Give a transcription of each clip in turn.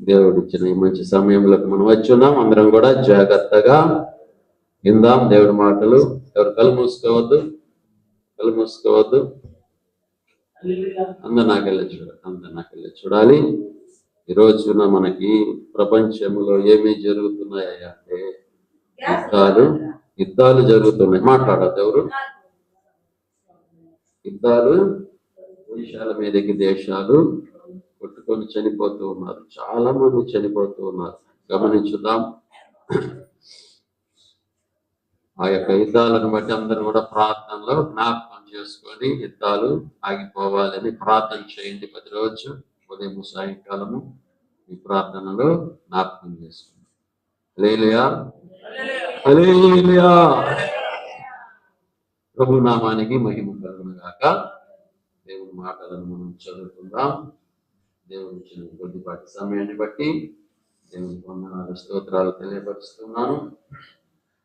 దేవుడు ఇచ్చిన ఈ మంచి సమయంలోకి మనం వచ్చి ఉన్నాం. అందరం కూడా జాగ్రత్తగా విందాం దేవుడి మాటలు. ఎవరు కళ్ళు మూసుకోవద్దు. అందరు నాకెళ్ళి చూడాలి. ఈ రోజున మనకి ప్రపంచంలో ఏమి జరుగుతున్నాయా అంటే యుద్ధాలు జరుగుతున్నాయి. మాట్లాడద్దు ఎవరు. యుద్ధాలు, దేశాల మీదకి దేశాలు కొట్టుకొని చనిపోతూ ఉన్నారు. చాలా మంది చనిపోతూ ఉన్నారు. గమనించుదాం. ఆ యొక్క యుద్ధాలను బట్టి అందరూ కూడా ప్రార్థనలో జ్ఞాపకం చేసుకొని యుద్ధాలు ఆగిపోవాలని ప్రార్థన చేయండి. ప్రతిరోజు ఉదయం సాయంకాలము ఈ ప్రార్థనలో జ్ఞాపకం చేసుకోండి. హల్లెలూయా. ప్రభు నామానికి మహిమ కలుగును గాక. దేవుని మాటలను మనం చదువుకుందాం. దేవుని ఇచ్చిన కొద్దిపాటి సమయాన్ని బట్టి దేవుని వందనాలు స్తోత్రాలు తెలియపరుస్తున్నాను.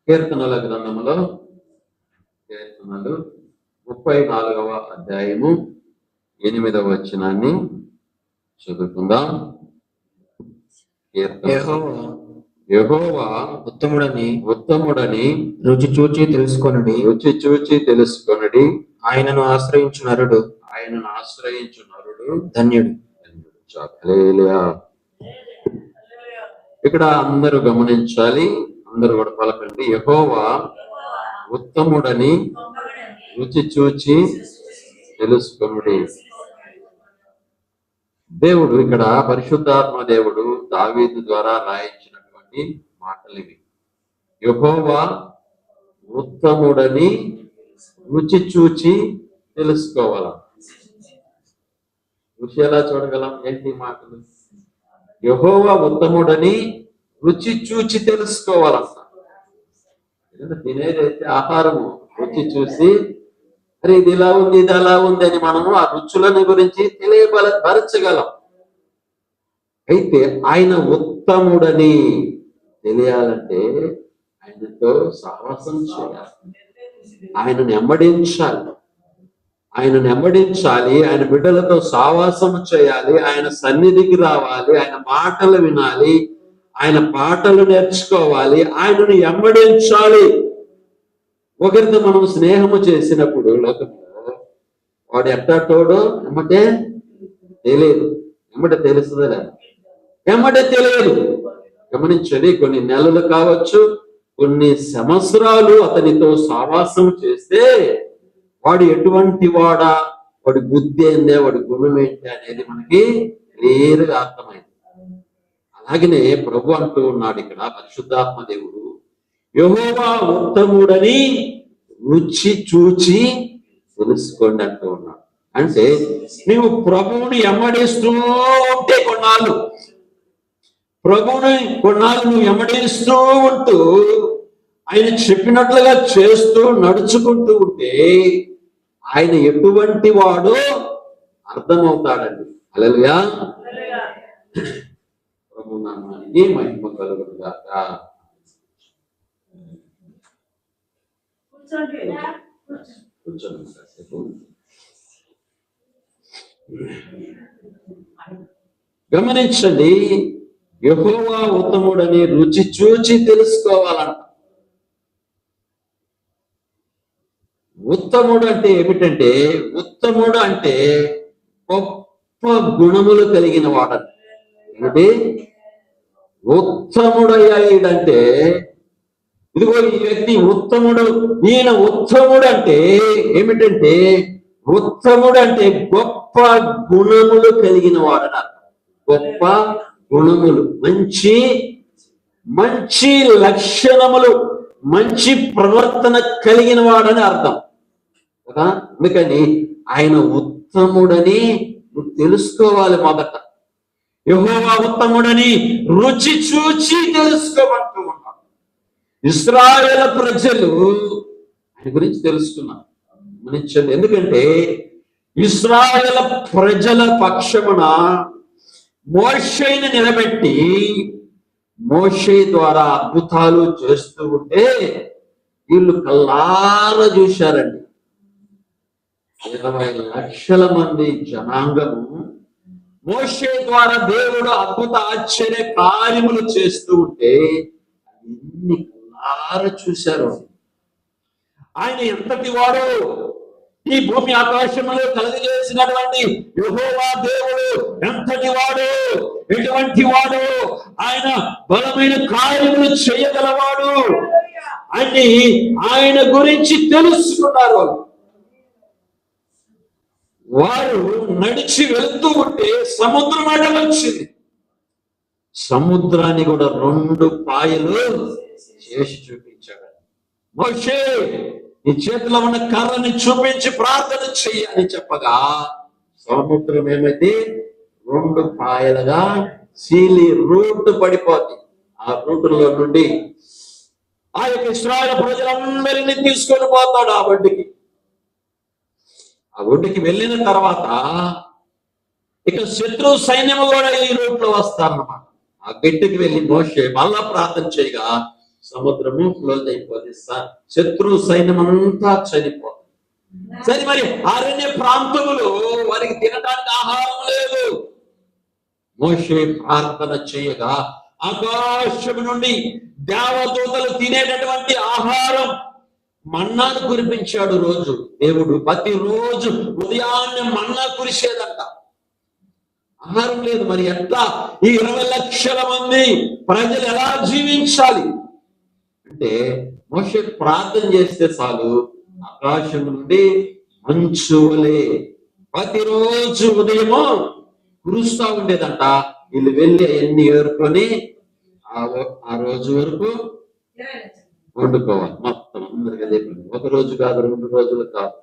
కీర్తనల గ్రంథములో కీర్తనలు 34వ అధ్యాయము 8వ వచనాన్ని చదువుకుందాం. యెహోవా ఉత్తముడని రుచి చూచి తెలుసుకొనుడి. ఆయనను ఆశ్రయించు నరుడు ధన్యుడు. ఇక్కడ అందరూ గమనించాలి. అందరూ కూడా పలకండి. యెహోవా ఉత్తముడని రుచి చూచి తెలుసుకొనుడి. దేవుడు ఇక్కడ పరిశుద్ధాత్మ దేవుడు దావీదు ద్వారా రాయించినటువంటి మాటలు ఇవి. యెహోవా ఉత్తముడని రుచి చూచి తెలుసుకోవాల. రుచి ఎలా చూడగలం? ఏంటి మాటలు? యెహోవా ఉత్తముడని రుచి చూచి తెలుసుకోవాలంట. తినేదైతే ఆహారము రుచి చూసి అరే ఇది ఇలా ఉంది, ఇది అలా ఉంది అని మనము ఆ రుచులను గురించి తెలియపరచగలం. అయితే ఆయన ఉత్తముడని తెలియాలంటే ఆయనతో సహవాసం చేయాలి, ఆయనను నెమ్మడించాలి, ఆయన బిడ్డలతో సహవాసం చేయాలి, ఆయన సన్నిధికి రావాలి, ఆయన మాటలు వినాలి, ఆయన పాటలు నేర్చుకోవాలి, ఆయనను వెంబడించాలి. ఒకరితో మనం స్నేహము చేసినప్పుడు లోకంలో వాడు ఎట్టాటోడో ఎమ్మటే తెలుస్తుందా? ఎమ్మటే తెలియదు. గమనించండి. కొన్ని నెలలు కావచ్చు, కొన్ని సంవత్సరాలు అతనితో సావాసం చేస్తే వాడు ఎటువంటి వాడా, వాడి బుద్ధి ఏందే, వాడి గుణం ఏంటి అనేది మనకి క్లియర్గా అర్థమైంది. అలాగనే ప్రభు అంటూ ఉన్నాడు ఇక్కడ పరిశుద్ధాత్మ దేవుడు, యెహోవా ఉత్తముడని రుచి చూచి తెలుసుకోండి అంటూ ఉన్నాడు. అంటే నీవు ప్రభువుని ఎమ్మడిస్తూ ఉంటే కొన్నాళ్ళు నువ్వు ఎమ్మడిస్తూ ఉంటూ ఆయన చెప్పినట్లుగా చేస్తూ నడుచుకుంటూ ఉంటే ఆయన ఎటువంటి వాడో అర్థమవుతాడండి. హల్లెలూయా. ప్రభు నామానికి మహిమ కలుగును గాక. గమనించండి. యెహోవా ఉత్తముడని రుచి చూచి తెలుసుకోవాలంట. ఉత్తముడు అంటే ఏమిటంటే, ఉత్తముడు అంటే గొప్ప గుణములు కలిగిన వాడంట. ఏమిటి? ఉత్తముడయ్యాడంటే ఇదిగో ఈ వ్యక్తి ఉత్తముడు, ఈయన ఉత్తముడు అంటే ఏమిటంటే, ఉత్తముడు అంటే గొప్ప గుణములు కలిగిన వాడన. గొప్ప గుణములు, మంచి లక్షణములు, మంచి ప్రవర్తన కలిగిన వాడని అర్థం కదా. అందుకని ఆయన ఉత్తముడని నువ్వు తెలుసుకోవాలి. మొదట యెహోవా ఉత్తముడని రుచి చూచి తెలుసుకోమంటూ ఉన్నాడు. ఇశ్రాయేలు ప్రజలు ఆయన గురించి తెలుసుకున్నారు. గమనించండి. ఎందుకంటే ఇశ్రాయేలు ప్రజల పక్షమున మోషేని నిలబెట్టి మోషే ద్వారా అద్భుతాలు చేస్తూ ఉంటే వీళ్ళు కల్లారా చూశారండి. 20 లక్షల మంది జనాంగము మోషే ద్వారా దేవుడు అద్భుత ఆశ్చర్య కార్యములు చేస్తూ ఉంటే ఎన్ని కళ్ళారా చూశారు. ఆయన ఎంతటి వాడు, ఈ భూమి ఆకాశంలో కలుగజేసినటువంటి యెహోవా దేవుడు ఎంతటి వాడు, ఎటువంటి వాడు, ఆయన బలమైన కార్యములు చేయగలవాడు అని ఆయన గురించి తెలుసుకున్నారు. వారు నడిచి వెళ్తూ ఉంటే సముద్రం అడ్డం వచ్చింది. సముద్రాన్ని కూడా 2 పాయలు చేసి చూపించాడు. మోషే, నీ చేతిలో ఉన్న కర్రని చూపించి ప్రార్థన చెయ్యాలని చెప్పగా సముద్రం ఏమైతే 2 పాయలుగా సీలి రూట్ పడిపోతుంది. ఆ రూటులో నుండి ఆ యొక్క ఇశ్రాయేలు ప్రజలందరినీ తీసుకొని పోతాడు ఆ ఒడ్డుకి. ఆ ఒడ్డుకి వెళ్ళిన తర్వాత ఇక శత్రు సైన్యము కూడా ఈ రూట్ లో వస్తారన్నమాట. ఆ గట్టికి వెళ్ళి మోషే మళ్ళా ప్రార్థన చేయగా సముద్రము క్లోజ్ అయిపోతుంది. శత్రు సైన్యం అంతా చనిపోతుంది. సరే, మరి అరణ్య ప్రాంతములో వారికి తినడానికి ఆహారం లేదు. మోషే ప్రార్థన చేయగా ఆకాశం నుండి దేవదూతలు తినేటటువంటి ఆహారం మన్నాను కురిపించాడు. రోజు దేవుడు ప్రతిరోజు ఉదయాన్నే మన్నా కురిసేదంట. ఆహారం లేదు, మరి ఎట్లా ఈ 20 లక్షల మంది ప్రజలు ఎలా జీవించాలి అంటే మోషే ప్రార్థన చేస్తే చాలు ఆకాశం నుండి మంచు వలె ప్రతిరోజు ఉదయము కురుస్తా ఉండేదంట. వీళ్ళు వెళ్ళి అవన్నీ ఏరుకొని ఆ రోజు వరకు వండుకోవాలి. మొత్తం అందరికి అదే పని. 1 రోజు కాదు, 2 రోజులు కాదు.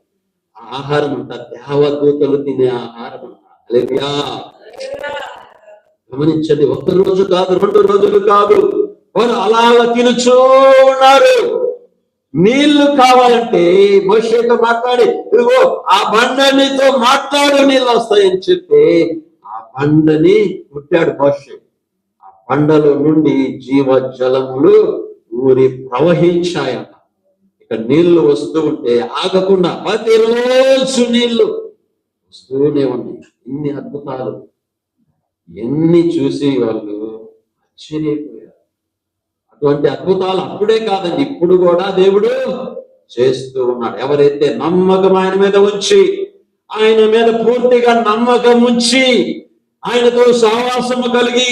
ఆహారం అంట దేవదూతలు తినే ఆహారం అంట. హల్లెలూయా. గమనించండి, 1 రోజు కాదు, 2 రోజులు కాదు, వారు అలాగా తినుచూ ఉన్నారు. నీళ్లు కావాలంటే మోషేతో మాట్లాడి, ఇదిగో ఆ బండనితో మాట్లాడు నీళ్ళు వస్తాయని చెప్పి ఆ బండని పుట్టాడు మోషే. ఆ బండలో నుండి జీవ జలములు ఊరి ప్రవహించాయట. ఇక నీళ్లు వస్తూ ఉంటే ఆగకుండా ప్రతిరోజు నీళ్లు వస్తూనే ఉన్నాయి. ఇన్ని అద్భుతాలు, ఎన్ని చూసి వాళ్ళు ఆశ్చర్యపోయారు. అటువంటి అద్భుతాలు అప్పుడే కాదండి, ఇప్పుడు కూడా దేవుడు చేస్తూ ఉన్నాడు. ఎవరైతే నమ్మకం ఆయన మీద ఉంచి, ఆయన మీద పూర్తిగా నమ్మకం ఉంచి, ఆయనతో సహవాసము కలిగి,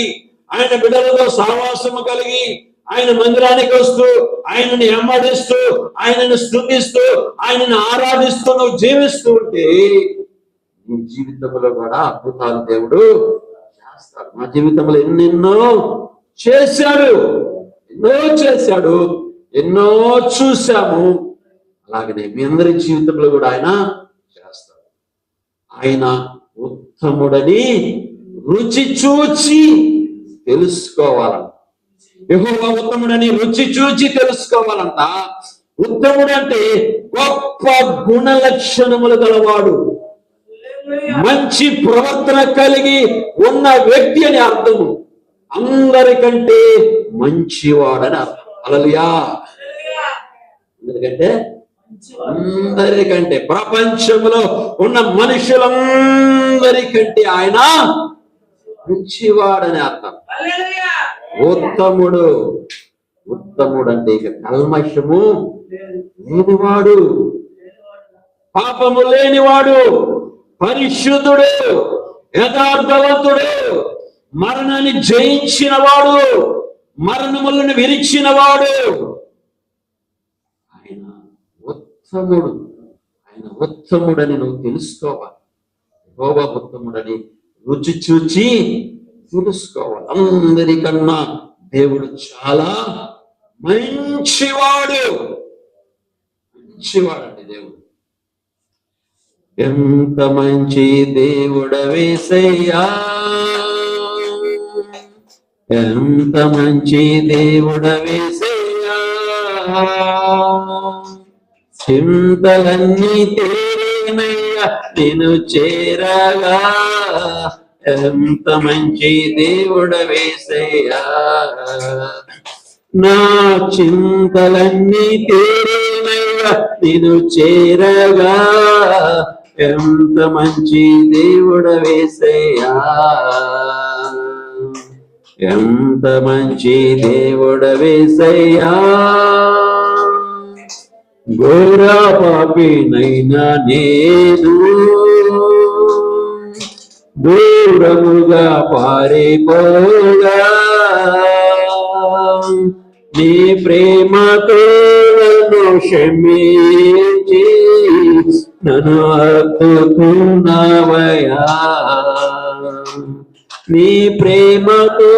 ఆయన బిడ్డలతో సహవాసము కలిగి, ఆయన మందిరానికి వస్తూ, ఆయనని వెంబడిస్తూ, ఆయనను స్తుతిస్తూ, ఆయనను ఆరాధిస్తూ నువ్వు జీవిస్తూ ఉంటే నీ జీవితంలో కూడా అద్భుతాలు దేవుడు చేస్తాడు. మా జీవితంలో ఎన్నెన్నో చేశాడు, ఎన్నో చూశాము. అలాగనే మీ అందరి జీవితంలో కూడా ఆయన చేస్తాడు. ఆయన ఉత్తముడని రుచి చూచి తెలుసుకోవాలంట. యెహోవా ఉత్తముడని రుచి చూచి తెలుసుకోవాలంట. ఉత్తముడు అంటే గొప్ప గుణ లక్షణములు గలవాడు, మంచి ప్రవర్తన కలిగి ఉన్న వ్యక్తి అని అర్థము. అందరికంటే మంచివాడని అర్థం. హల్లెలూయా. అందరికంటే ప్రపంచంలో ఉన్న మనుషులందరికంటే ఆయన మంచివాడని అర్థం. ఉత్తముడు అంటే ఇక కల్మషము లేనివాడు, పాపము లేనివాడు, పరిశుద్ధుడు, యథార్థవంతుడు, మరణాన్ని జయించిన వాడు, మరణములను విరిచిన వాడు. ఆయన ఉత్తముడని నువ్వు తెలుసుకోవాలి. యెహోవా ఉత్తముడని రుచి చూచి తెలుసుకోవాలి. అందరికన్నా దేవుడు చాలా మంచివాడండి దేవుడు. ఎంత మంచి దేవుడవేసయ్యా, ఎంత మంచి దేవుడవేసయ్యా, చింతలన్నీ తేరేనయ్యా నేను చేరగా, ఎంత మంచి దేవుడవేసయ్యా, నా చింతలన్నీ తేరేనయ్యా నేను చేరగా, ఎంత మంచి దేవుడవేసయ్యా, ఎంత మంచి దేవుడవేసయ్యా, ఘోర పాపినైనా నేను దూరముగా పారిపోగా నీ ప్రేమతో నన్ను క్షమించి నన్ను హత్తుకున్నావయ్యా, నీ ప్రేమతో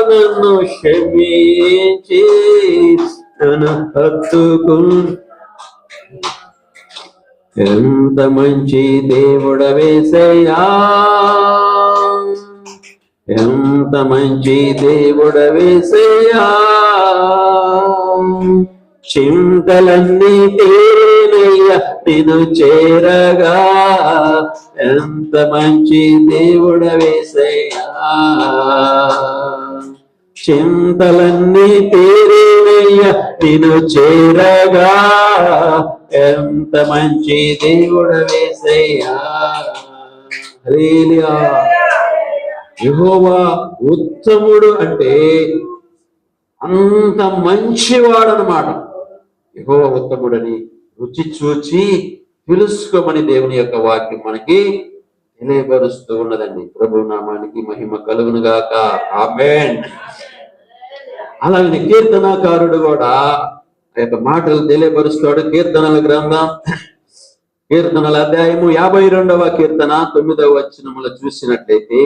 నన్ను క్షమించి నన్ను ఎంత మంచి దేవుడవేసయ్యా, ఎంత మంచి దేవుడవేసయ్యా, చింతలన్నీ తేనయ్యా నిన్ను చేరగా, ఎంత మంచి దేవుడవేసయ్యా, చింతలన్నీ తేనయ్యా నిన్ను చేరగా, ఎంత మంచి దేవుడవేసయ్యా. హల్లెలూయా. యెహోవా ఉత్తముడు అంటే అంత మంచివాడనమాట. యెహోవా ఉత్తముడని రుచి చూచి తెలుసుకోమని దేవుని యొక్క వాక్యం మనకి తెలియపరుస్తూ ఉన్నదండి. ప్రభు నామానికి మహిమ కలుగును గాక. ఆమేన్. అలాగే కీర్తనాకారుడు కూడా ఆ యొక్క మాటలు తెలియపరుస్తాడు. కీర్తనల గ్రంథం, కీర్తనల అధ్యాయము 52వ కీర్తన 9వ వచనములో చూసినట్లయితే,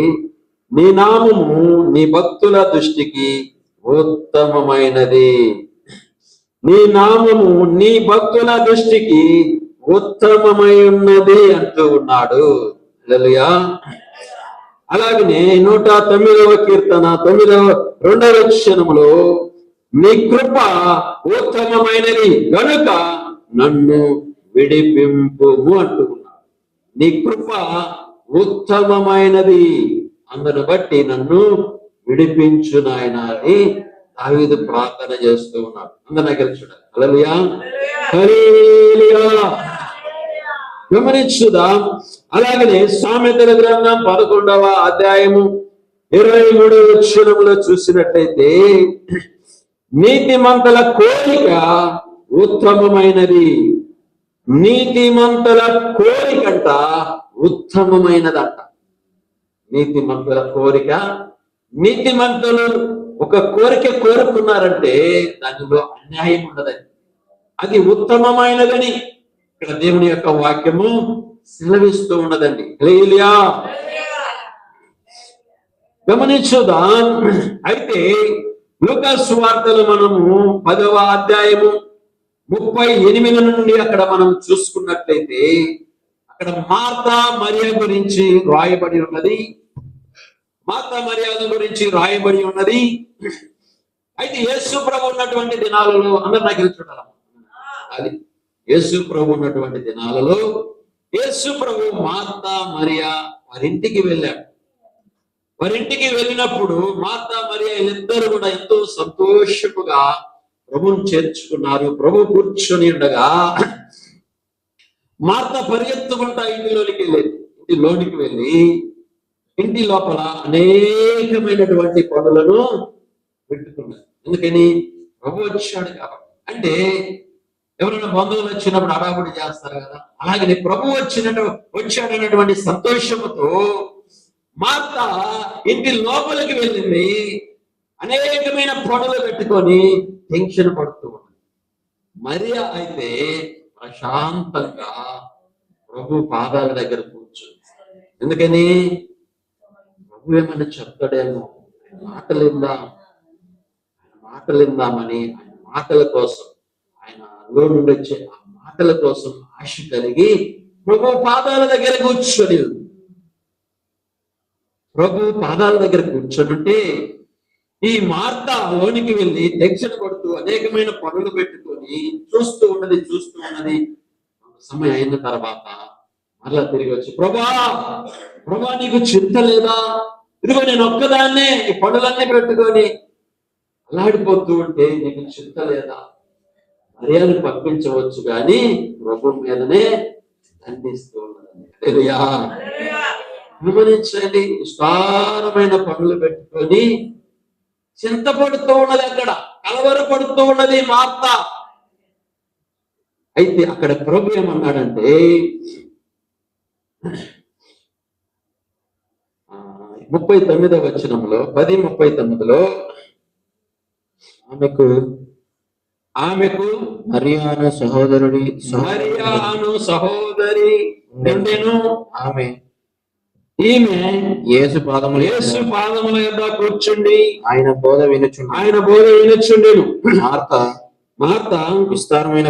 నీ నామము నీ భక్తుల దృష్టికి ఉత్తమమైనది, నీ నామము నీ భక్తుల దృష్టికి ఉత్తమమై ఉన్నది అంటూ ఉన్నాడు. హల్లెలూయా. అలాగనే 109వ కీర్తన 2వ వచనములో, నీ కృప ఉత్తమమైనది గనుక నన్ను విడిపింపుము అంటూ ఉన్నాడు. నీ కృప ఉత్తమమైనది, అందును బట్టి నన్ను విడిపించు నాయనా అని దావీదు ప్రార్థన చేస్తూ ఉన్నాడు. అందరి దగ్గర చూడాలి. హల్లెలూయా, హల్లెలూయా. గమనించుదాం. అలాగనే సామెతల గ్రంథం 11వ అధ్యాయము 23వ వచనములో చూసినట్లయితే, నీతిమంతుల కోరిక ఉత్తమమైనది, నీతిమంతుల కోరికంట ఉత్తమమైనదంట. నీతిమంతుల కోరిక, నీతిమంతులు ఒక కోరిక కోరుకున్నారంటే దానిలో అన్యాయం ఉండదని, అది ఉత్తమమైనదని ఇక్కడ దేవుని యొక్క వాక్యము సెలవిస్తూ ఉన్నదండి. హల్లెలూయా. గమనించుదాం. అయితే లూకా సువార్తలు మనము 10వ అధ్యాయము 38 నుండి అక్కడ మనం చూసుకున్నట్లయితే, అక్కడ మార్తా మరియ గురించి రాయబడి ఉన్నది. మార్తా మరియ గురించి రాయబడి ఉన్నది. అయితే యేసు ప్రభు ఉన్నటువంటి దినాలలో, అందరు నాకు చూడాలి, అది యేసు ప్రభు ఉన్నటువంటి దినాలలో యేసు ప్రభు మార్తా మరియ వారింటికి వెళ్ళాడు. వారింటికి వెళ్ళినప్పుడు మార్తా మరియ వీళ్ళిద్దరూ కూడా ఎంతో సంతోషముగా ప్రభువుని చేర్చుకున్నారు. ప్రభు కూర్చొని ఉండగా మార్తా పరిగెత్తుకుంటా ఇంటిలోనికి వెళ్ళి ఇంటి లోపల అనేకమైనటువంటి పనులను పెట్టుకున్నారు. ఎందుకని? ప్రభు వచ్చాడు కాబట్టి. అంటే ఎవరైనా బంధువులు వచ్చినప్పుడు అడాబడి చేస్తారు కదా, అలాగే ప్రభు వచ్చాడనేటువంటి సంతోషముతో మార్తా ఇంటి లోపలికి వెళ్ళింది. అనేకమైన పనులు పెట్టుకొని టెన్షన్ పడుతూ ఉంది. మరియ అయితే ప్రశాంతంగా ప్రభు పాదాల దగ్గర కూర్చుంది. ఎందుకని? ప్రభు ఏమన్నా చెప్తాడేమో, మాటలిందామని ఆయన మాటల కోసం, ఆయనలో నుండి వచ్చే ఆ మాటల కోసం ఆశ కలిగి ప్రభు పాదాల దగ్గర కూర్చొని, ప్రభు పాదాల దగ్గర కూర్చొనుంటే ఈ మార్తా లోనికి వెళ్ళి టెన్షన్ పడుతూ అనేకమైన పనులు పెట్టుకొని చూస్తూ ఉన్నది. సమయం అయిన తర్వాత మరలా తిరిగి వచ్చి, ప్రభా నీకు చింత లేదా? ఇదిగో నేను ఒక్కదాన్నే ఈ పనులన్నీ పెట్టుకొని అలాడిపోతూ ఉంటే నీకు చింత లేదా? మర్యాదను పంపించవచ్చు కానీ ప్రభు మీదనే దండిస్తూ ఉన్నది. హల్లెలూయా. గమనించండి, విస్తారమైన పనులు పెట్టుకొని చింతపడుతూ ఉన్నది, అక్కడ కలవరపడుతూ ఉన్నది మార్త. అయితే అక్కడ ప్రభు ఏమన్నాడంటే 39వ వచనంలో 10:39లో ఆమెకు మరియాను సహోదరి ఉండెను. ఈమె యేసు పాదముల యొద్ద కూర్చుండి ఆయన బోధ వినుచుండెను. మార్త విస్తారమైన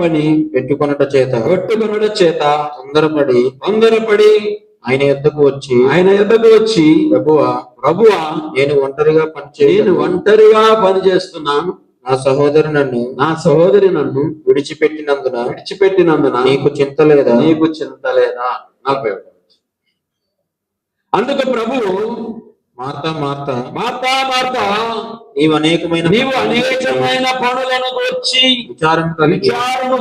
పని పెట్టుకొనుట చేత తొందరపడి ఆయన యొద్దకు వచ్చి ప్రభువా నేను ఒంటరిగా పని చేస్తున్నాను. నా సహోదరి నన్ను విడిచిపెట్టినందున నీకు చింత లేదా? అందుకు ప్రభువు మార్తా నీవు అనేకమైన పనులను వచ్చి విచారము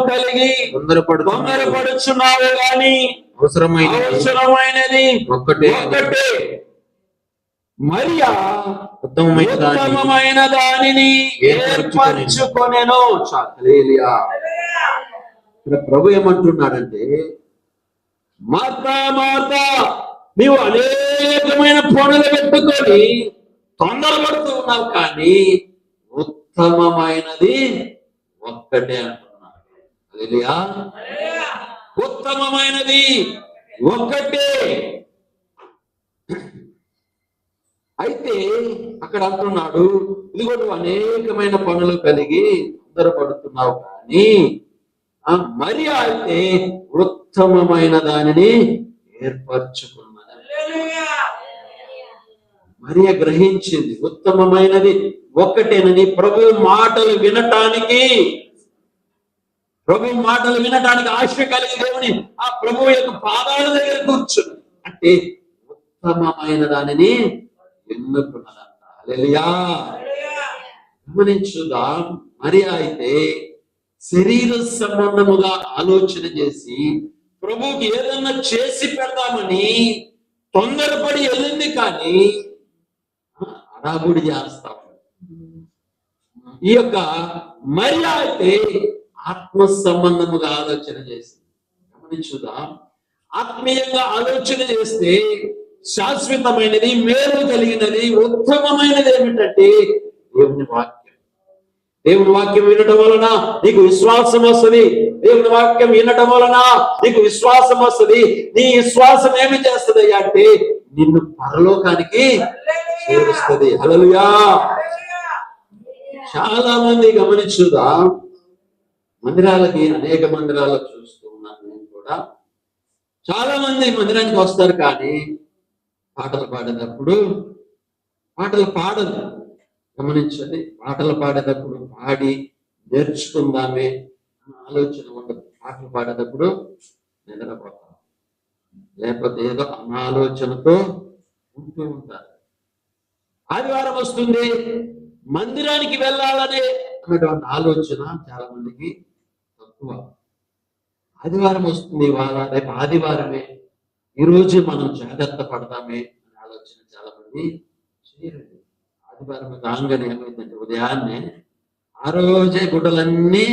కలిగి తొందరపడుచున్నావు గాని అవసరమైనది ఒక్కటే. మరియా ఉత్తమమైన దానిని ఏర్పరచుకొనెను. హల్లెలూయా. ప్రభు ఏమంటున్నాడంటే, మార్తా నీవు అనేకమైన పనులు పెట్టుకొని తొందరపడుతూ ఉన్నావు, కానీ ఉత్తమమైనది ఒక్కటే అంటున్నాడు. హల్లెలూయా. ఉత్తమమైనది ఒక్కటే. అయితే అక్కడ అంటున్నాడు, ఇదిగో నువ్వు అనేకమైన పనులు కలిగి తొందరపడుతున్నావు, కానీ మరి అయితే ఉత్తమమైన దానిని ఏర్పరచుకున్నది. మరియ గ్రహించింది ఉత్తమమైనది ఒక్కటేనని. ప్రభు మాటలు వినటానికి ఆశ కలిగి దేవుని ఆ ప్రభు యొక్క పాదాల దగ్గర కూర్చుని, అంటే ఉత్తమమైన దానిని ఎన్నుకున్నదంట. హల్లెలూయా. గమనించుదాం, మరియ అయితే శరీర సంబంధముగా ఆలోచన చేసి ప్రభువుకి ఏదన్నా చేసి పెడదామని తొందరపడి వెళ్ళింది, కానీ అడాబుడి చేస్తాం. ఈ యొక్క మరియ అయితే ఆత్మ సంబంధముగా ఆలోచన చేసింది. గమనించుదాం, ఆత్మీయంగా ఆలోచన చేస్తే శాశ్వతమైనది, మేలు కలిగినది, ఉత్తమమైనది ఏమిటంటే దేవుని వాక్యం వినటం వలన నీకు విశ్వాసం వస్తుంది. దేవుని వాక్యం వినటం వలన నీకు విశ్వాసం వస్తుంది. నీ విశ్వాసం ఏమి చేస్తుంది అంటే నిన్ను పరలోకానికి చేరుస్తుంది. హల్లెలూయా. చాలా మంది గమనించుదా, అనేక మందిరాలకు చూస్తూ ఉన్నాను నేను కూడా. చాలా మంది మందిరానికి వస్తారు, కానీ పాటలు పాడేటప్పుడు పాటలు పాడదు. గమనించండి, పాటలు పాడేటప్పుడు పాడి నేర్చుకుందామే ఆలోచన ఉండదు. పాటలు పాడేటప్పుడు నిద్రపోతాం, లేకపోతే ఏదో అనాలోచనతో ఉంటూ ఉంటారు. ఆదివారం వస్తుంది, మందిరానికి వెళ్ళాలనే అన్నటువంటి ఆలోచన చాలా మందికి తక్కువ. ఆదివారం వస్తుంది, రేపు ఆదివారమే, ఈరోజు మనం జాగ్రత్త పడదామే అనే ఆలోచన చాలా మంది చేయలేదు. ఆదివారం రాగానే ఏమైందంటే ఉదయాన్నే ఆ రోజే గుడ్డలన్నీ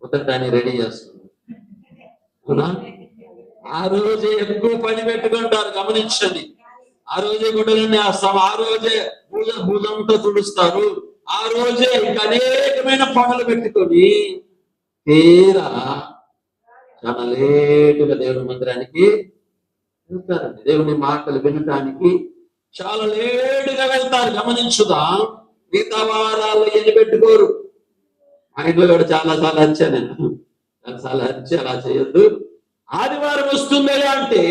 ఉతకడానికి రెడీ చేస్తున్నారు. అవునా? ఆ రోజే ఎక్కువ పని పెట్టుకుంటారు. గమనించండి, ఆ రోజే గుడ్డలన్నీ వేస్తాం, ఆ రోజే భుజంతో తుడుస్తారు, ఆ రోజే ఇంకా అనేకమైన పనులు పెట్టుకొని తీరా చాలా లేటుగా దేవుని మందిరానికి వెళ్తారండి. దేవుని మాటలు వినటానికి చాలా లేటుగా వెళ్తారు. గమనించుదాం, మిగతా వారాల్లో ఎన్ని పెట్టుకోరు. మా ఇంట్లో కూడా చాలాసార్లు వచ్చా నేను, చాలాసార్లు వచ్చి అలా చేయొద్దు. ఆదివారం వస్తుంది అంటే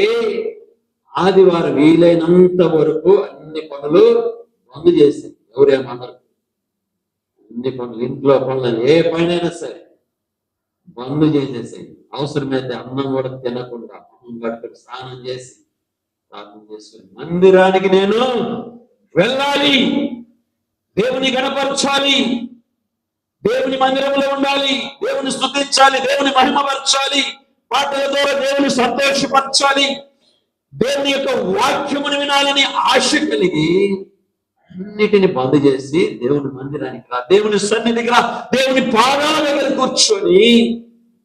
ఆదివారం వీలైనంత వరకు అన్ని పనులు బంద్ చేసి, ఎవరేమన్నారు, అన్ని పనులు, ఇంట్లో పనులు ఏ పనైనా సరే బంద్ చేసేసాయి. అవసరమైతే అన్నం కూడా తినకుండా గట్టుకు స్నానం చేసి ప్రార్థన చేసుకుని మందిరానికి నేను వెళ్ళాలి, దేవుని గణపరచాలి, దేవుని మందిరంలో ఉండాలి, దేవుని స్తుతించాలి, దేవుని మహిమపరచాలి, పాటల ద్వారా దేవుని సంతోషపరచాలి, దేవుని యొక్క వాక్యమును వినాలని ఆశ కలిగి అన్నిటిని బంద్ చేసి దేవుని మందిరానికి రా, దేవుని సన్నిధికి రా, దేవుని పాదాల దగ్గర కూర్చొని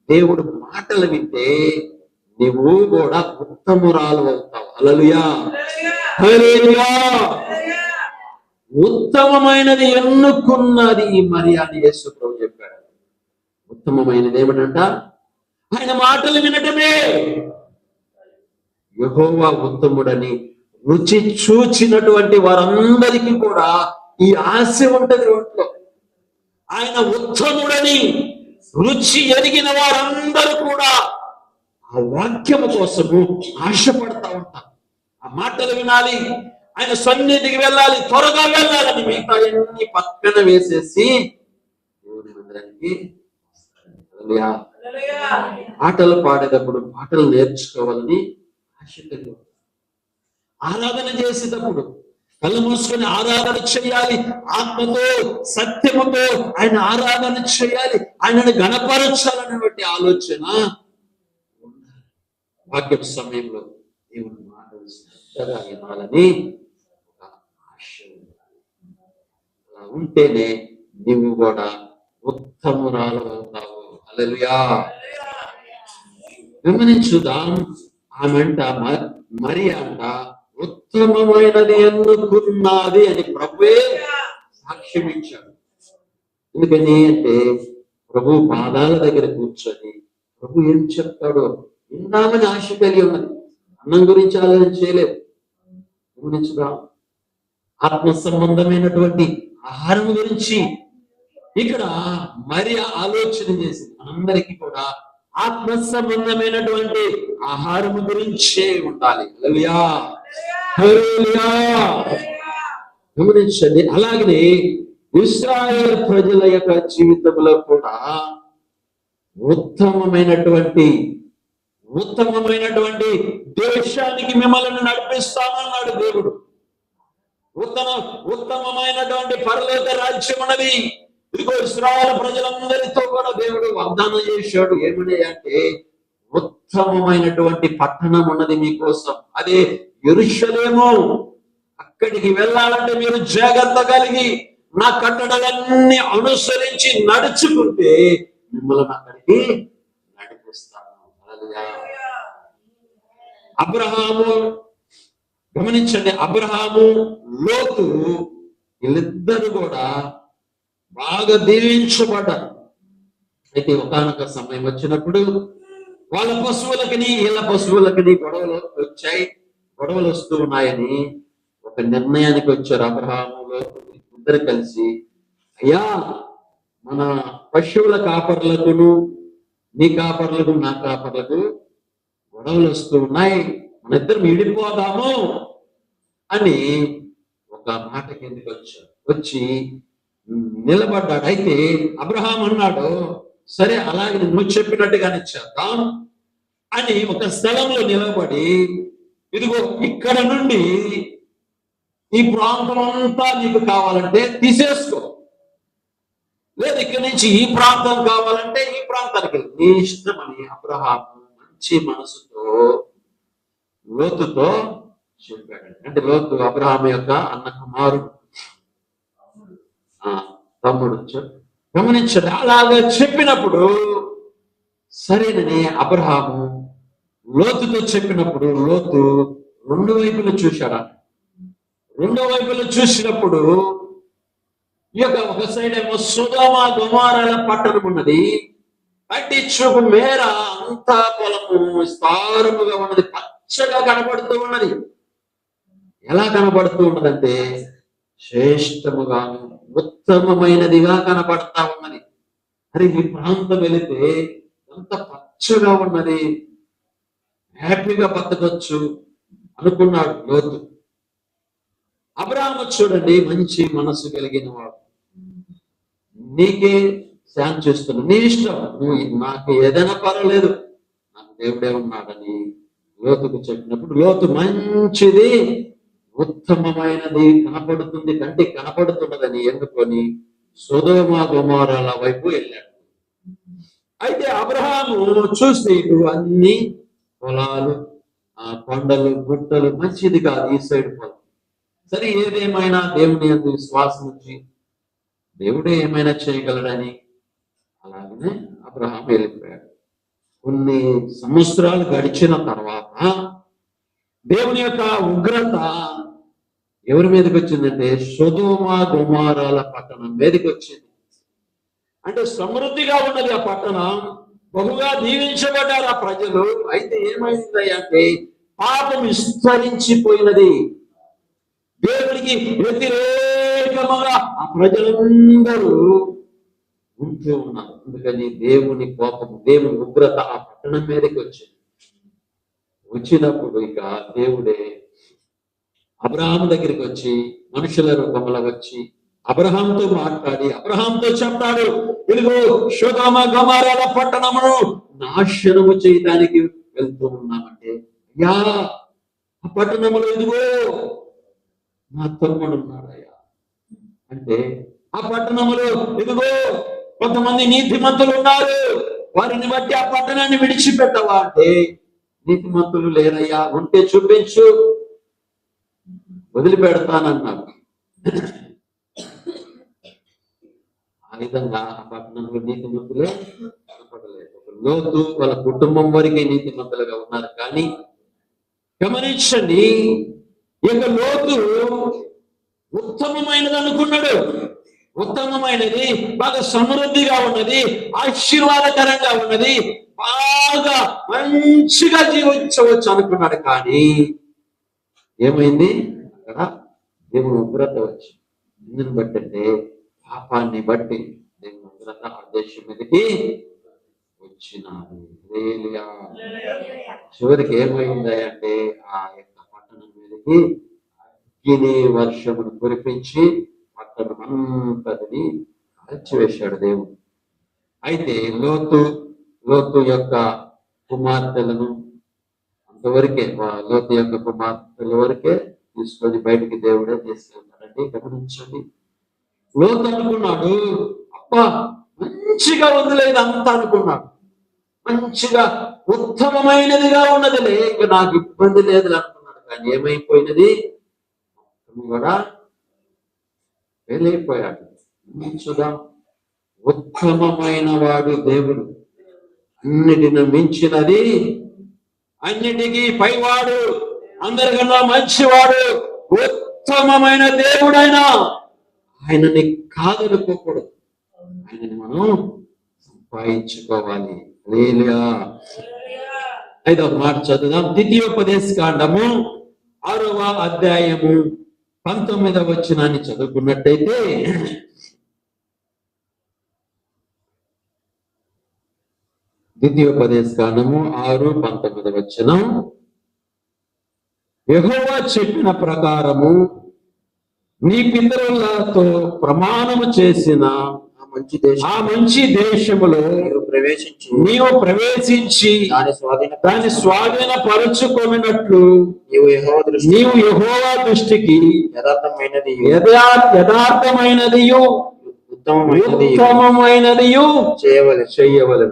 దేవుడు మాటలు వింటే నువ్వు కూడా ఉత్తమురాలు అవుతావు. హల్లెలూయా, హల్లెలూయా. ఉత్తమమైనది ఎన్నుకున్నది మరి అని యేసు ప్రభు చెప్పాడు. ఉత్తమమైనది ఏమనంట? ఆయన మాటలు వినటమే. యెహోవా ఉత్తముడని రుచి చూచినటువంటి వారందరికీ కూడా ఈ ఆశ ఉంటది ఒంట్లో. ఆయన ఉత్తముడని రుచి ఎరిగిన వారందరూ కూడా ఆ వాక్యము కోసము ఆశపడతా ఉంటారు. ఆ మాటలు వినాలి, ఆయన సన్నిధికి వెళ్ళాలి, త్వరగా వెళ్ళాలని మిగతా అన్ని పక్కన వేసేసి దేవుని మందిరానికి పాటలు పాడేటప్పుడు పాటలు నేర్చుకోవాలని ఆశ కలిగి, ఆరాధన చేసేటప్పుడు కళ్ళు మూసుకొని ఆరాధన చేయాలి, ఆత్మతో సత్యముతో ఆయన ఆరాధన చేయాలి, ఆయనను గణపరచాలనేటువంటి ఆలోచన వాక్య సమయంలో దేవుని మాటలు శ్రద్ధగా వినాలని ఒక ఆశ. అలా ఉంటేనే నీవు కూడా ఉత్తమురాలు అవుతావు. హల్లెలూయా. గమనించుదాం, ఆమెంట మరి అంట ఉత్తమమైనది ఎన్నుకున్నది అని ప్రభువే సాక్ష్యం ఇచ్చాడు. ఎందుకని అంటే ప్రభు పాదాల దగ్గర కూర్చొని ప్రభు ఏం చెప్తాడో విందామని ఆశ కలిగి ఉన్నది. అన్నం గురించి ఆలోచన చేయలేదు. గమనించుదాం, ఆత్మ సంబంధమైనటువంటి ఆహారం గురించి ఇక్కడ మరి ఆలోచన చేసి మనందరికీ కూడా ఆత్మ సంబంధమైనటువంటి ఆహారం గురించే ఉండాలి. హల్లెలూయా, హల్లెలూయా. గమనించండి, అలాగనే ఇశ్రాయేలు ప్రజల యొక్క జీవితంలో కూడా ఉత్తమమైనటువంటి దేశానికి మిమ్మల్ని నడిపిస్తామన్నాడు దేవుడు. ఉత్తమమైనటువంటి పరలోక రాజ్యం ఉన్నది. ఇదిగో ఇశ్రాయేలు ప్రజలందరితో కూడా దేవుడు వాగ్దానం చేశాడు. ఏమని అంటే ఉత్తమమైనటువంటి పట్టణం ఉన్నది మీకోసం, అదే యెరూషలేము. అక్కడికి వెళ్ళాలంటే మీరు జాగ్రత్త కలిగి నా కట్టడలన్నీ అనుసరించి నడుచుకుంటే మిమ్మల్ని అక్కడికి నడిపిస్తాను. అబ్రహాము, గమనించండి, అబ్రహాము లోతు వీళ్ళిద్దరు కూడా బాగా దీవించబడ్డారు. అయితే ఒకానొక సమయం వచ్చినప్పుడు వాళ్ళ పశువులకి వీళ్ళ పశువులకి గొడవలు వచ్చాయి. గొడవలు వస్తూ ఉన్నాయని ఒక నిర్ణయానికి వచ్చారు. అబ్రహాములో ఇద్దరు కలిసి, అయ్యా, మన పశువుల కాపర్లకును నీ కాపర్లకు నా కాపర్లకు గొడవలు వస్తూ ఉన్నాయి, మన ఇద్దరం విడిపోదాము అని ఒక మాట కిందకి వచ్చాడు. వచ్చి నిలబడ్డాడు. అయితే అబ్రహాం అన్నాడు, సరే అలాగే నువ్వు చెప్పినట్టుగానే చేద్దాం అని ఒక స్థలంలో నిలబడి, ఇదిగో ఇక్కడ నుండి ఈ ప్రాంతం అంతా నీకు కావాలంటే తీసేసుకో, లేదు ఇక్కడి నుంచి ఈ ప్రాంతం కావాలంటే ఈ ప్రాంతానికి నీ ఇష్టం అని అబ్రహాము మంచి మనసుతో లోతుతో చెప్పాడు. అంటే లోతు అబ్రహాము యొక్క అన్న కుమారుడు, తమ్ముడు. గమనించండి, అలాగా చెప్పినప్పుడు సరేనని అబ్రహాము లోతుతో చెప్పినప్పుడు లోతు రెండు వైపులు చూశాడు. రెండో వైపులు చూసినప్పుడు ఈ యొక్క ఒక సైడ్ ఏమో సొదొమ గొమొర్రాల పట్టణం ఉన్నది, అట్టి చూపు మేర అంతా పొలము విస్తారముగా ఉన్నది, పచ్చగా కనబడుతూ ఉన్నది. ఎలా కనబడుతూ ఉన్నదంటే శ్రేష్టముగా ఉత్తమమైనదిగా కనబడతా ఉన్నది. అరే ఈ ప్రాంతం వెళితే ఎంత పచ్చగా ఉన్నది, హ్యాపీగా బతకొచ్చు అనుకున్నాడు లోతు. అబ్రహాము చూడండి, మంచి మనసు కలిగిన వాడు, నీకే శాంతి చేస్తున్నా, నీ ఇష్టం, నువ్వు నాకు ఏదైనా పర్వాలేదు, నాకు దేవుడే ఉన్నాడని లోతుకు చెప్పినప్పుడు లోతు మంచిది ఉత్తమమైనది కనపడుతుంది, కంటికి కనపడుతున్నదని ఎన్నుకొని సొదొమ గొమొర్రాల వైపు వెళ్ళాడు. అయితే అబ్రహాము చూస్తే ఇటు అన్ని పొలాలు, కొండలు, గుట్టలు, మంచిది కాదు ఈ సైడ్ పొలం. సరే, ఏదేమైనా దేవుని యందు విశ్వాసం ఉంచి దేవుడే ఏమైనా చేయగలడని అలాగనే అబ్రహాం వెళ్ళిపోయాడు. కొన్ని సంవత్సరాలు గడిచిన తర్వాత దేవుని యొక్క ఉగ్రత ఎవరి మీదకి వచ్చిందంటే సొదొమ గొమొర్రాల పట్టణం మీదకి వచ్చింది. అంటే సమృద్ధిగా ఉన్నది ఆ పట్టణం, బహుగా దీవించబడ్డారు ఆ ప్రజలు. అయితే ఏమైంది అంటే పాపం విస్తరించిపోయినది. దేవునికి వ్యతిరేకముగా ఆ ప్రజలందరూ ఉంటూ ఉన్నారు. అందుకని దేవుని కోపం, దేవుని ఉగ్రత ఆ పట్టణం మీదకి వచ్చింది. వచ్చినప్పుడు ఇక దేవుడే అబ్రహాము దగ్గరికి వచ్చి మనుషుల రూపంలో వచ్చి అబ్రహాంతో మాట్లాడి అబ్రహాంతో చెప్తాడు, ఇదిగో సొదొమ గొమొర్రాల పట్టణమును నాశనము చేయడానికి వెళ్తూ ఉన్నామంటే, అయ్యా ఆ పట్టణములో ఇదిగో నా తమ్ముడు ఉన్నాడయ్యా అంటే, ఆ పట్టణములో ఇదిగో కొంతమంది నీతిమంతులు ఉన్నారు, వారిని బట్టి ఆ పట్టణాన్ని విడిచిపెట్టవా అంటే, నీతిమంతులు లేరయ్యా, ఉంటే చూపించు, వదిలిపెడతానన్నాడు. ఆ విధంగా ఆ పట్టణంలో నీతిమంతులే కనపడలేదు. లోతు వాళ్ళ కుటుంబం వరకే నీతిమంతులుగా ఉన్నారు. కానీ గమనించండి, ఇక లోతు ఉత్తమమైనది అనుకున్నాడు. ఉత్తమమైనది, బాగా సమృద్ధిగా ఉన్నది, ఆశీర్వాదకరంగా ఉన్నది, బాగా మంచిగా జీవించవచ్చు అనుకున్నాడు. కానీ ఏమైంది, అక్కడ దేవుని ఉగ్రత వచ్చి, ఎందుని బట్టి అంటే పాపాన్ని బట్టి దేవుని ఉగ్రత ఆ దేశం మీదకి వచ్చినారు. చివరికి ఏమైంది అంటే ఆ యొక్క పట్టణం మీదకి అగ్ని వర్షమును కురిపించి పట్టణం అంతటిని కాల్చివేశాడు దేవుడు. అయితే లోతు యొక్క కుమార్తెలను అంతవరకే, లోతు యొక్క కుమార్తెల వరకే తీసుకొని బయటికి దేవుడే తీసుకెళ్తాడండి. గమనించండి, లోతు అనుకున్నాడు, అబ్బా మంచిగా వదిలేదు అంతా అనుకున్నాడు, మంచిగా ఉత్తమమైనదిగా ఉన్నదిలే, ఇంకా నాకు ఇబ్బంది లేదు అనుకున్నాడు. కానీ ఏమైపోయినది, కూడా వెళ్ళిపోయాడు. చూద్దాం, ఉత్తమమైన వాడు దేవుడు, అన్నిటిని మించినది, అన్నిటికీ పైవాడు, అందరికన్నా మంచివాడు, ఉత్తమమైన దేవుడైనా ఆయనని కాదనుకోకూడదు, ఆయనని మనం సంపాదించుకోవాలి. హల్లెలూయా. 5వ మాట చదువుదాం. ద్వితీయోపదేశ కాండము 6వ అధ్యాయము 19వ వచనాన్ని చదువుకున్నట్టయితే, ద్వితీయోపదేశ కాండము 6:19 వచనం, యెహోవా చెప్పిన ప్రకారము నీ పితరులతో ప్రమాణము చేసిన ఆ మంచి దేశములో నీవు ప్రవేశించి దాన్ని స్వాధీనపరుచుకొనినట్లు నీవు యెహోవా దృష్టికి యథార్థమైనది ఉత్తమమైనది చేయవలెను.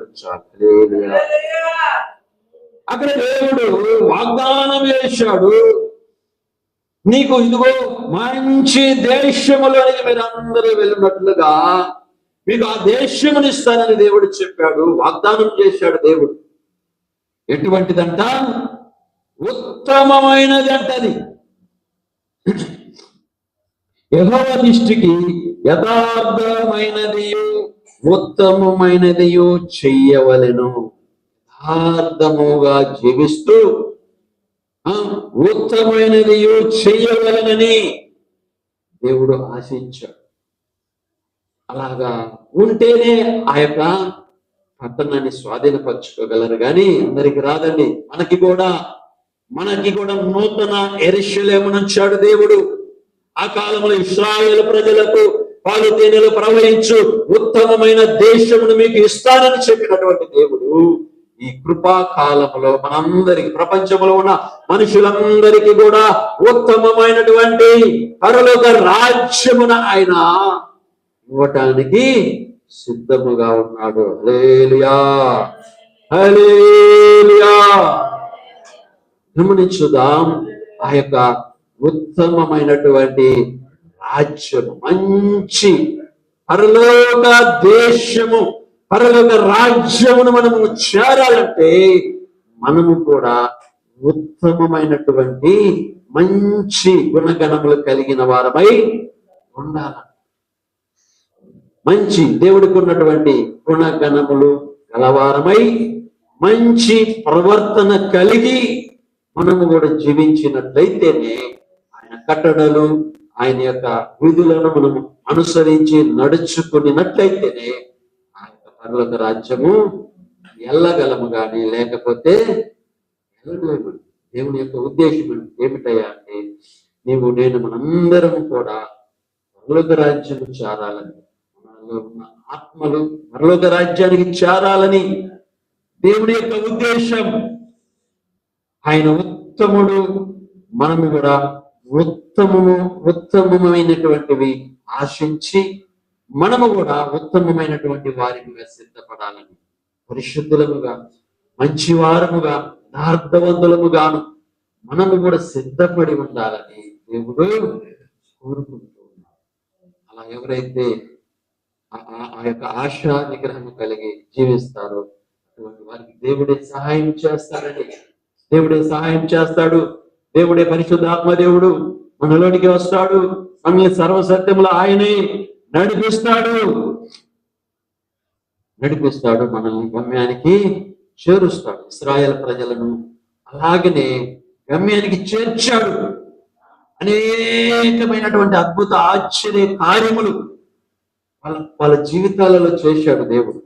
అక్కడ దేవుడు వాగ్దానం చేశాడు, నీకు ఇదిగో మంచి దేశములోనికి మీరు అందరూ వెళ్ళినట్లుగా మీకు ఆ దేశముని ఇస్తానని దేవుడు చెప్పాడు, వాగ్దానం చేశాడు దేవుడు. ఎటువంటిదంట, ఉత్తమమైనది అంటది. యెహోవా దృష్టికి యథార్థమైనది ఉత్తమమైనది చెయ్యవలెను. యథార్థముగా జీవిస్తూ ఉత్తమమైనది చెయ్యవలనని దేవుడు ఆశించాడు. అలాగా ఉంటేనే ఆ యొక్క పట్టణాన్ని స్వాధీనపరచుకోగలరు. కానీ అందరికి రాదండి. మనకి కూడా నూతన యెరూషలేమునంచాడు దేవుడు. ఆ కాలంలో ఇశ్రాయేలు ప్రజలకు పాలు తేనెలు ప్రవహించు ఉత్తమమైన దేశమును మీకు ఇస్తానని చెప్పినటువంటి దేవుడు ఈ కృపా కాలంలో మనందరికి, ప్రపంచంలో ఉన్న మనుషులందరికీ కూడా ఉత్తమమైనటువంటి పరలోక రాజ్యమున ఆయన ఇవ్వటానికి సిద్ధముగా ఉన్నాడు. హల్లెలూయా, హల్లెలూయా. గమనించుదాం, ఆ యొక్క ఉత్తమమైనటువంటి రాజ్యము, మంచి పరలోక దేశము, పరలోక రాజ్యమును మనము చేరాలంటే మనము కూడా ఉత్తమమైనటువంటి మంచి గుణగణములు కలిగిన వారమై ఉండాలి. మంచి దేవుడికి ఉన్నటువంటి గుణగణములు గలవారమై మంచి ప్రవర్తన కలిగి మనము కూడా జీవించినట్లయితేనే ఆయన కట్టడలు, ఆయన యొక్క విధులను మనము అనుసరించి నడుచుకున్నట్లయితేనే ఆ యొక్క పరలోక రాజ్యము వెళ్ళగలము. కానీ లేకపోతే వెళ్ళలేము. దేవుని యొక్క ఉద్దేశం ఏమిటయ్యా అంటే, నేను మనందరం కూడా పరలోక రాజ్యం చేరాలని, మనలో ఉన్న ఆత్మలు పరలోక రాజ్యానికి చేరాలని దేవుని యొక్క ఉద్దేశం. ఆయన ఉత్తముడు, మనము కూడా ఉత్తమమైనటువంటివి ఆశించి మనము కూడా ఉత్తమమైనటువంటి వారిగా సిద్ధపడాలని, పరిశుద్ధులముగా, మంచివారముగా, యథార్థవంతులముగాను మనము కూడా సిద్ధపడి ఉండాలని దేవుడు కోరుకుంటూ ఉన్నాడు. అలా ఎవరైతే ఆ యొక్క ఆశా నిగ్రహం కలిగి జీవిస్తారో అటువంటి వారికి దేవుడే సహాయం చేస్తారని, దేవుడే సహాయం చేస్తాడు. దేవుడే పరిశుద్ధాత్మ దేవుడు మనలోనికి వస్తాడు. మనల్ని సర్వసత్యములో ఆయనే నడిపిస్తాడు, మనల్ని గమ్యానికి చేరుస్తాడు. ఇశ్రాయేలు ప్రజలను అలాగనే గమ్యానికి చేర్చాడు. అనేకమైనటువంటి అద్భుత ఆశ్చర్య కార్యములు వాళ్ళ జీవితాలలో చేశాడు దేవుడు.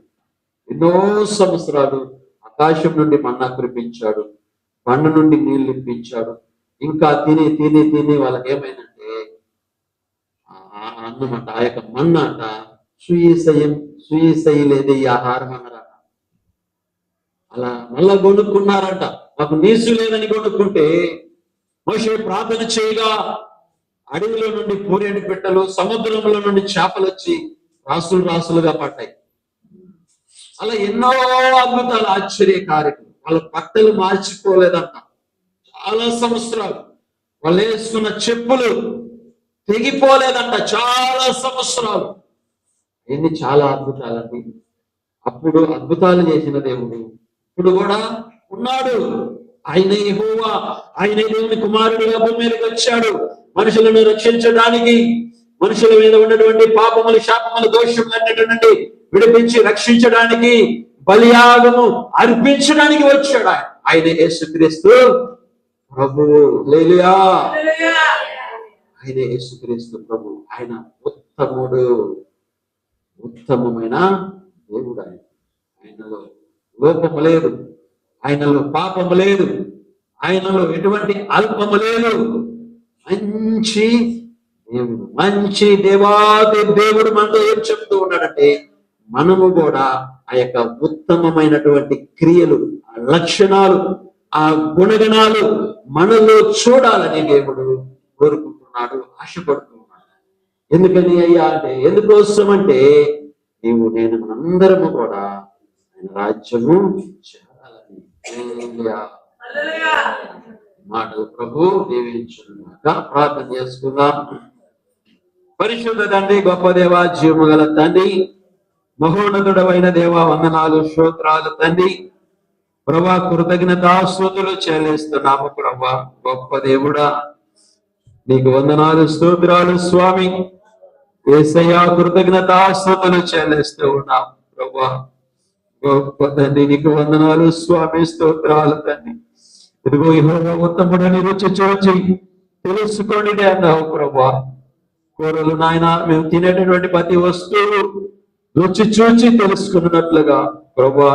ఎన్నో సంవత్సరాలు ఆకాశం నుండి మన్నా కురిపించాడు, బండ నుండి నీళ్లు ఇప్పించాడు. ఇంకా తిని వాళ్ళకి ఏమైందంటే అన్నమాట, ఆ యొక్క మన్న అంట సుయసయి లేదే ఈ ఆహారం అన్నారట. అలా మళ్ళా కొనుక్కున్నారంట. మాకు నీసు లేదని కొనుక్కుంటే మోషే ప్రార్థన చేయగా అడవిలో నుండి పూరేడు పెట్టలు, సముద్రంలో నుండి చేపలు వచ్చి రాసులుగా పడ్డాయి. అలా ఎన్నో అద్భుతాలు, ఆశ్చర్య కార్యక్రమం. వాళ్ళ బట్టలు మార్చిపోలేదంట చాలా సంవత్సరాలు. వాళ్ళు వేసుకున్న చెప్పులు తెగిపోలేదంట చాలా సంవత్సరాలు. ఎన్ని చాలా అద్భుతాలండి. అప్పుడు అద్భుతాలు చేసిన దేవుడు ఇప్పుడు కూడా ఉన్నాడు. ఆయన యెహోవా, ఆయన దేవుని కుమారుడిగా భూమి మీదకి వచ్చాడు మనుషులను రక్షించడానికి, మనుషుల మీద ఉన్నటువంటి పాపములు, శాపములు, దోషములన్నిటి నుండి విడిపించి రక్షించడానికి, బలియాగము అర్పించడానికి వచ్చాడు. ఆయన యేసుక్రీస్తు ప్రభువు. హల్లెలూయా. ఆయన యేసుక్రీస్తు ప్రభు. ఆయన ఉత్తముడు, ఉత్తమమైన దేవుడు. ఆయనలో లోపము లేదు, ఆయనలో పాపము లేదు, ఆయనలో ఎటువంటి అల్పము లేదు. మంచి దేవుడు, మంచి దేవుడు మనతో ఏం చెప్తూ ఉన్నాడంటే, మనము కూడా ఆ యొక్క ఉత్తమమైనటువంటి క్రియలు, ఆ లక్షణాలు, ఆ గుణగణాలు మనలో చూడాలని దేవుడు కోరుకుంటున్నాడు, ఆశపడుతున్నాడు. ఎందుకని అయ్యా అంటే, ఎందుకోసం అంటే నేను మనందరము కూడా ఆయన రాజ్యము చేరాలని. మాటలు ప్రభు దీవించుగాక. ప్రార్థన చేసుకుందాం. పరిశుద్ధ తండ్రి, గొప్ప దేవ, జీవము గల తండ్రి, మహోన్నతుడమైన దేవ, వందనాలు, స్తోత్రాలు తండ్రి. ప్రభా, కృతజ్ఞతాస్తుతులు చెల్లిస్తున్నాము ప్రభా. గొప్ప దేవుడా, నీకు వందనాలు, స్తోత్రాలు స్వామి. యేసయ్యా, కృతజ్ఞతాస్తుతులు చెల్లిస్తూ ఉన్నాం ప్రభా. గొప్ప తండ్రి, నీకు వందనాలు స్వామి, స్తోత్రాలు తండ్రి. ఇదిగో యెహోవా ఉత్తముడని రుచి చూచి తెలుసుకోండి అన్నావు ప్రభా. కూరలు నాయన, మేము తినేటటువంటి ప్రతి వస్తువు రుచి చూచి తెలుసుకున్నట్లుగా ప్రభా